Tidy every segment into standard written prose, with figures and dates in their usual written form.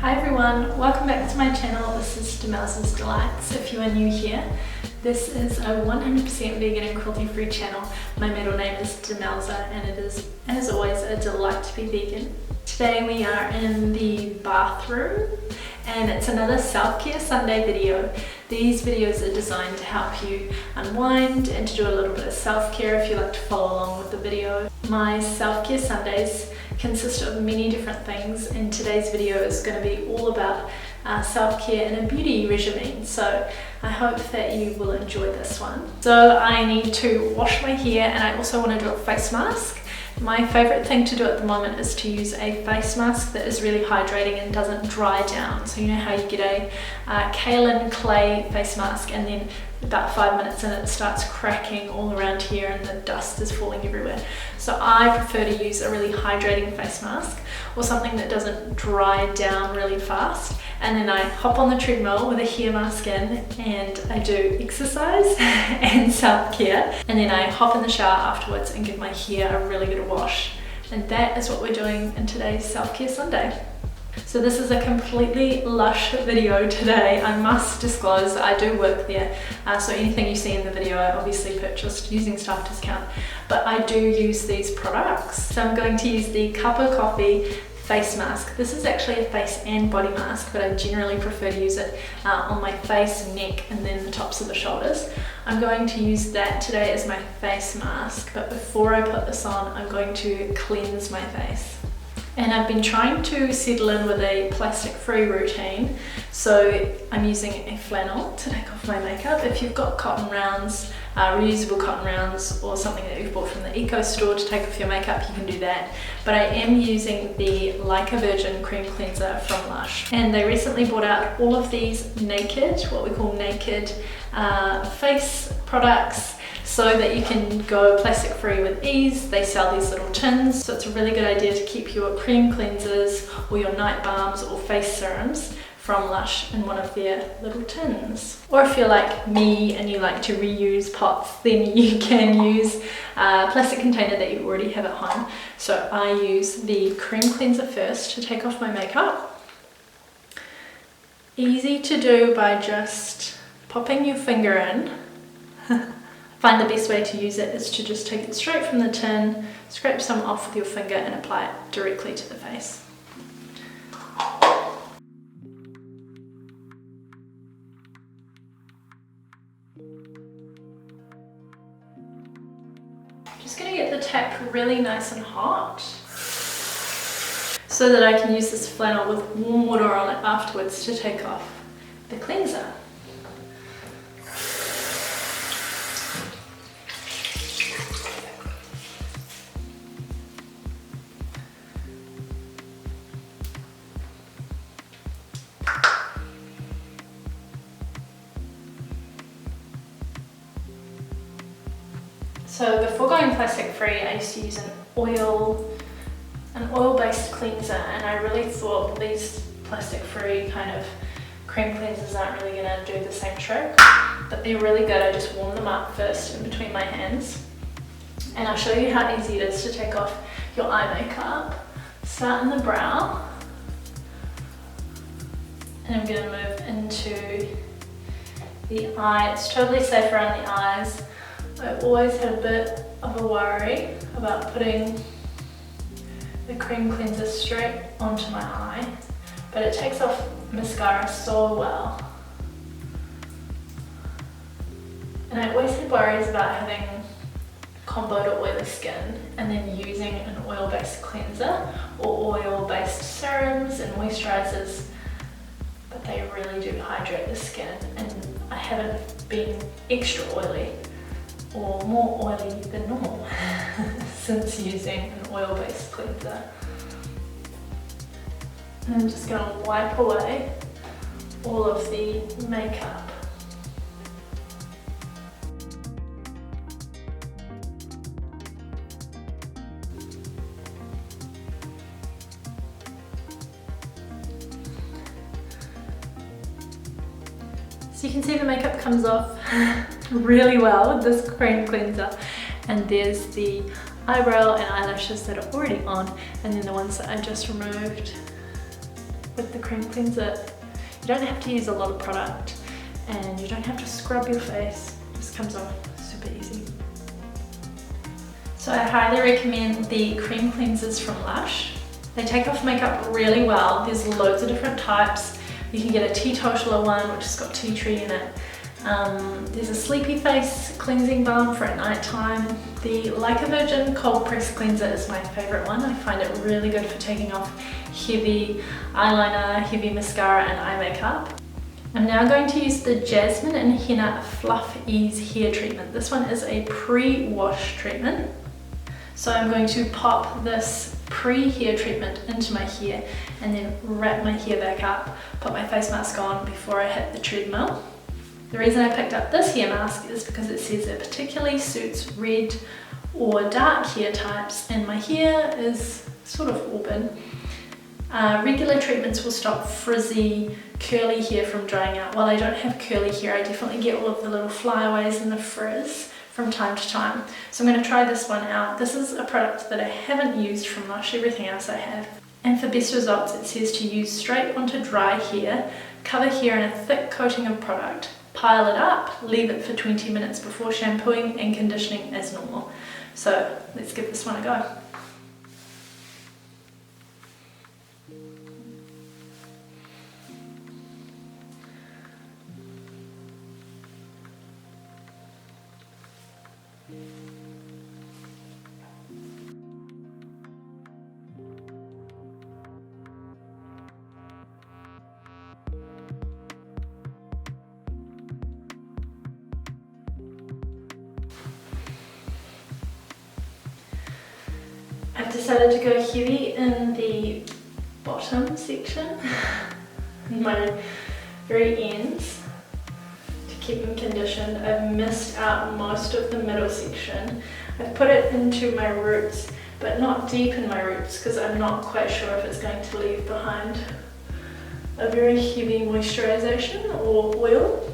Hi everyone, welcome back to my channel. This is Demelza's Delights. If you are new here, this is a 100% vegan and cruelty-free channel. My middle name is Demelza and it is, as always, a delight to be vegan. Today we are in the bathroom and it's another self-care Sunday video. These videos are designed to help you unwind and to do a little bit of self-care if you like to follow along with the video. My self-care Sundays consist of many different things, and today's video is going to be all about self-care and a beauty regimen, so I hope that you will enjoy this one. So I need to wash my hair and I also want to do a face mask. My favourite thing to do at the moment is to use a face mask that is really hydrating and doesn't dry down. So you know how you get a kaolin clay face mask and then about 5 minutes in it starts cracking all around here and the dust is falling everywhere. So I prefer to use a really hydrating face mask or something that doesn't dry down really fast. And then I hop on the treadmill with a hair mask in and I do exercise and self-care. And then I hop in the shower afterwards and give my hair a really good wash. And that is what we're doing in today's self-care Sunday. So this is a completely Lush video today. I must disclose that I do work there, so anything you see in the video I obviously purchased using staff discount, but I do use these products. So I'm going to use the Cup of Coffee face mask. This is actually a face and body mask, but I generally prefer to use it on my face, neck, and then the tops of the shoulders. I'm going to use that today as my face mask, but before I put this on, I'm going to cleanse my face. And I've been trying to settle in with a plastic-free routine, so I'm using a flannel to take off my makeup. If you've got cotton rounds, reusable cotton rounds, or something that you've bought from the eco store to take off your makeup, you can do that. But I am using the Like a Virgin cream cleanser from Lush. And they recently brought out all of these naked, what we call naked face products, so that you can go plastic free with ease. They sell these little tins, so it's a really good idea to keep your cream cleansers or your night balms or face serums from Lush in one of their little tins. Or if you're like me and you like to reuse pots, then you can use a plastic container that you already have at home. So I use the cream cleanser first to take off my makeup. Easy to do by just popping your finger in. I find the best way to use it is to just take it straight from the tin, scrape some off with your finger and apply it directly to the face. Just going to get the tap really nice and hot so that I can use this flannel with warm water on it afterwards to take off the cleanser. So before going plastic free, I used to use an oil-based cleanser, and I really thought these plastic free kind of cream cleansers aren't really going to do the same trick, but they're really good. I just warm them up first in between my hands, and I'll show you how easy it is to take off your eye makeup. Start in the brow, and I'm going to move into the eye. It's totally safe around the eyes. I always had a bit of a worry about putting the cream cleanser straight onto my eye, but it takes off mascara so well. And I always had worries about having combo to oily skin and then using an oil-based cleanser or oil-based serums and moisturizers, but they really do hydrate the skin, and I haven't been extra oily or more oily than normal since using an oil-based cleanser. And I'm just going to wipe away all of the makeup. So you can see the makeup comes off really well with this cream cleanser, and there's the eyebrow and eyelashes that are already on, and then the ones that I just removed. with the cream cleanser. You don't have to use a lot of product and you don't have to scrub your face. It just comes off super easy. So I highly recommend the cream cleansers from Lush. They take off makeup really well. There's loads of different types. You can get a teetotaler one which has got tea tree in it. There's a sleepy face cleansing balm for at night time. The Like a Virgin cold press cleanser is my favourite one. I find it really good for taking off heavy eyeliner, heavy mascara and eye makeup. I'm now going to use the Jasmine and Henna Fluff Ease hair treatment. This one is a pre-wash treatment. So I'm going to pop this pre-hair treatment into my hair and then wrap my hair back up, put my face mask on before I hit the treadmill. The reason I picked up this hair mask is because it says it particularly suits red or dark hair types, and my hair is sort of auburn. Regular treatments will stop frizzy, curly hair from drying out. While I don't have curly hair, I definitely get all of the little flyaways and the frizz from time to time. So I'm going to try this one out. This is a product that I haven't used from Lush, everything else I have. And for best results, it says to use straight onto dry hair, cover hair in a thick coating of product, pile it up, leave it for 20 minutes before shampooing and conditioning as normal. So let's give this one a go. I've decided to go heavy in the bottom section, my very ends, to keep them conditioned. I've missed out most of the middle section. I've put it into my roots, but not deep in my roots because I'm not quite sure if it's going to leave behind a very heavy moisturization or oil.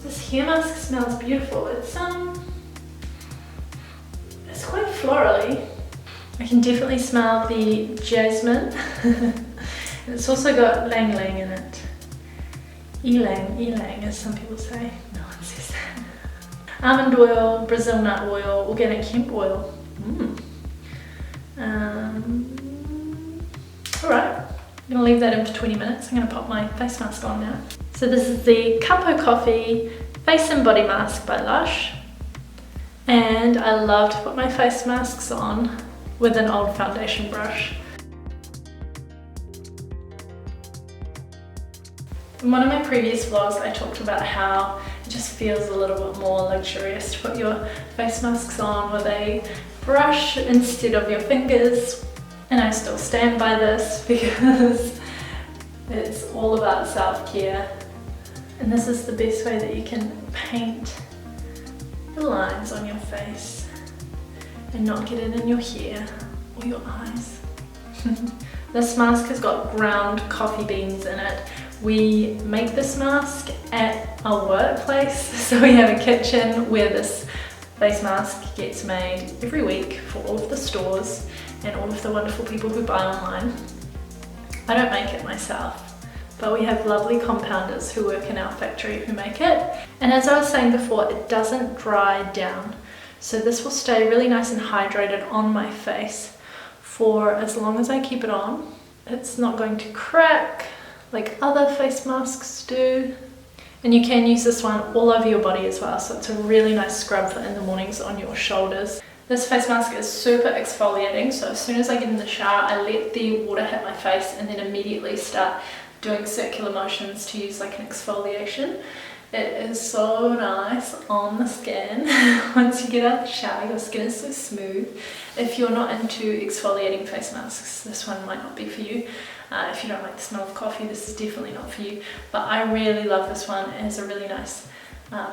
This hair mask smells beautiful. It's quite florally. I can definitely smell the jasmine. And it's also got lang lang in it. Ylang as some people say. No one says that. Almond oil, Brazil nut oil, organic hemp oil. Alright, I'm going to leave that in for 20 minutes. I'm going to pop my face mask on now. So this is the Cup of Coffee Face and Body Mask by Lush. And I love to put my face masks on with an old foundation brush. In one of my previous vlogs I talked about how it just feels a little bit more luxurious to put your face masks on with a brush instead of your fingers, and I still stand by this because it's all about self-care, and this is the best way that you can paint the lines on your face and not get it in your hair or your eyes. This mask has got ground coffee beans in it. We make this mask at our workplace, so we have a kitchen where this face mask gets made every week for all of the stores and all of the wonderful people who buy online. I don't make it myself, but we have lovely compounders who work in our factory who make it. And as I was saying before, it doesn't dry down. So this will stay really nice and hydrated on my face for as long as I keep it on. It's not going to crack like other face masks do. And you can use this one all over your body as well, so it's a really nice scrub for in the mornings on your shoulders. This face mask is super exfoliating, so as soon as I get in the shower, I let the water hit my face and then immediately start doing circular motions to use like an exfoliation. It is so nice on the skin. Once you get out of the shower, your skin is so smooth. If you're not into exfoliating face masks, this one might not be for you. If you don't like the smell of coffee, this is definitely not for you. But I really love this one. It has a really nice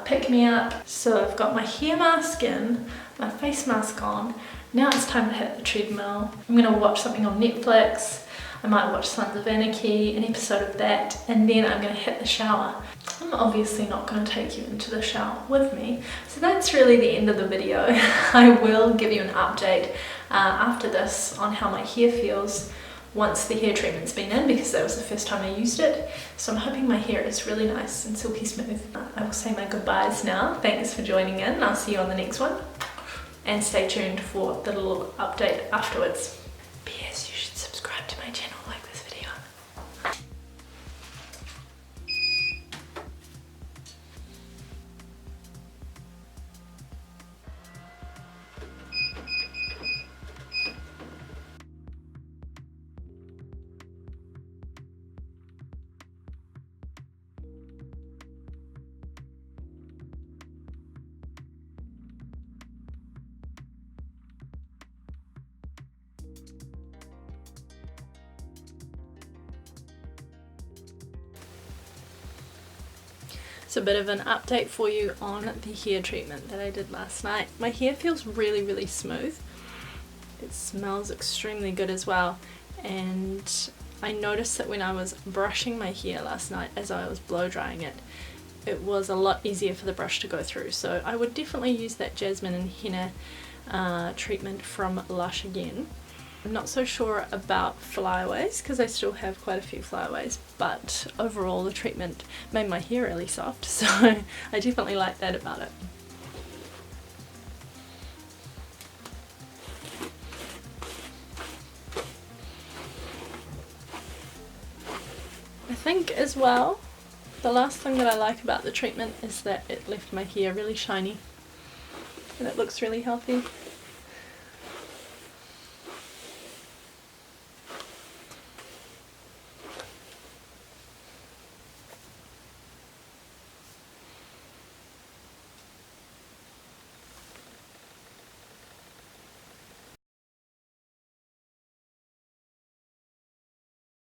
pick-me-up. So I've got my hair mask in, my face mask on. Now it's time to hit the treadmill. I'm going to watch something on Netflix. I might watch Sons of Anarchy, an episode of that, and then I'm going to hit the shower. I'm obviously not going to take you into the shower with me, so that's really the end of the video. I will give you an update after this on how my hair feels once the hair treatment's been in, because that was the first time I used it. So I'm hoping my hair is really nice and silky smooth. I will say my goodbyes now. Thanks for joining in. I'll see you on the next one. And stay tuned for the little update afterwards. P.S. You should subscribe to my channel, like this video. So a bit of an update for you on the hair treatment that I did last night. My hair feels really, really smooth. It smells extremely good as well. And I noticed that when I was brushing my hair last night as I was blow drying it, it was a lot easier for the brush to go through. So I would definitely use that Jasmine and Henna treatment from Lush again. I'm not so sure about flyaways because I still have quite a few flyaways, but overall the treatment made my hair really soft, so I definitely like that about it. I think as well, the last thing that I like about the treatment is that it left my hair really shiny and it looks really healthy.